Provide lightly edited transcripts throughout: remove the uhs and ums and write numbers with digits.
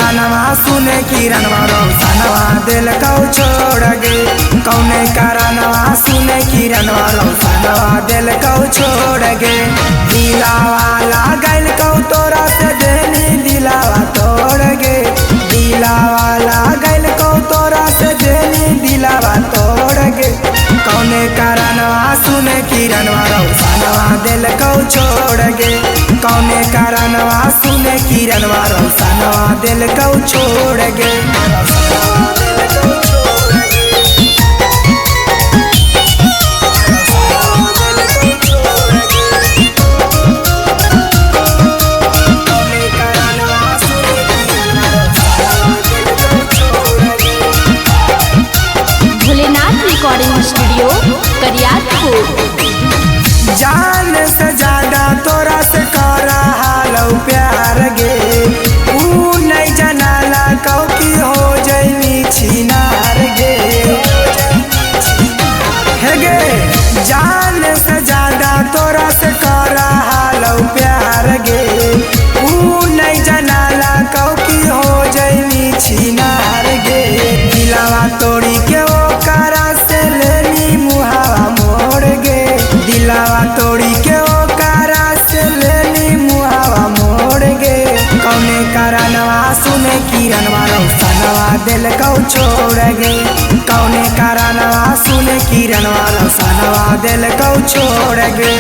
कारणवा सुने किरणवा रोशनवा दिल को छोड़ गे। कौने कारणवा सुने किरणवा रोशनवा दिल को छोड़ गे। दिलावा लागल को तोरा से देनी दिलावा तोड़ गे। दिलावा लागल को तोरा से देनी दिलावा तोड़ गे। कौने कारणवा सुने किरणवा रोशनवा दिल को छोड़ गे। कौने कारणवा सुने किरणवा रोशनवा दिल को छोड़ गे। Bholenath recording studio Kariyatpur. जान से ज्यादा तोरा से करा हालो प्यार गे। ऊ नहीं जनाला कौ की हो जैनी छिनार गे। हे गे जान से ज्यादा तोरा से करा हालो प्यार गे। ऊ नहीं जनाला कौ की हो जैनी छिनार गे। दिलावा तोड़ी के वो करा से लेनी मुहावा मोड़ गे। दिलावा तोड़ी के वो कारा से लेनी मुहावा मोड़ गे। कौने कारणवा सुने किरणवा रोशनवा दिल को छोड़ गे। कौने कारणवा सुने किरणवा रोशनवा दिल को छोड़ गे।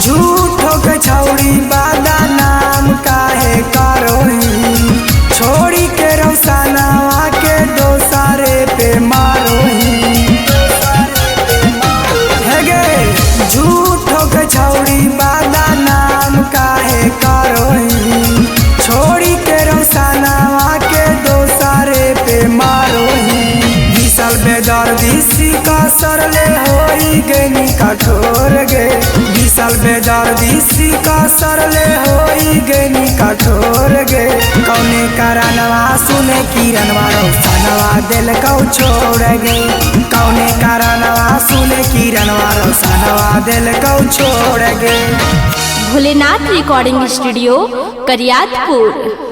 झूठो के छौड़ी बादा नाम काहे करोही। छोड़ी के रोशनवा के दोसारे पे मारोही। हे गे झूठो के छौड़ी बादा नाम काहे करोही। छोड़ी के रोशनवा के दोसारे पे मारोही। विशाल बेदर्दी का सरले होई गनी कठोर गे। विशाल बेदर्दी का सरले होई गनी कठोर गे। कौने कारणवा सुने किरणवा रोशनवा दिल को छोड़ गे। कौने कारणवा सुने किरणवा रोशनवा दिल को छोड़ गे। Bholenath recording studio Kariyatpur.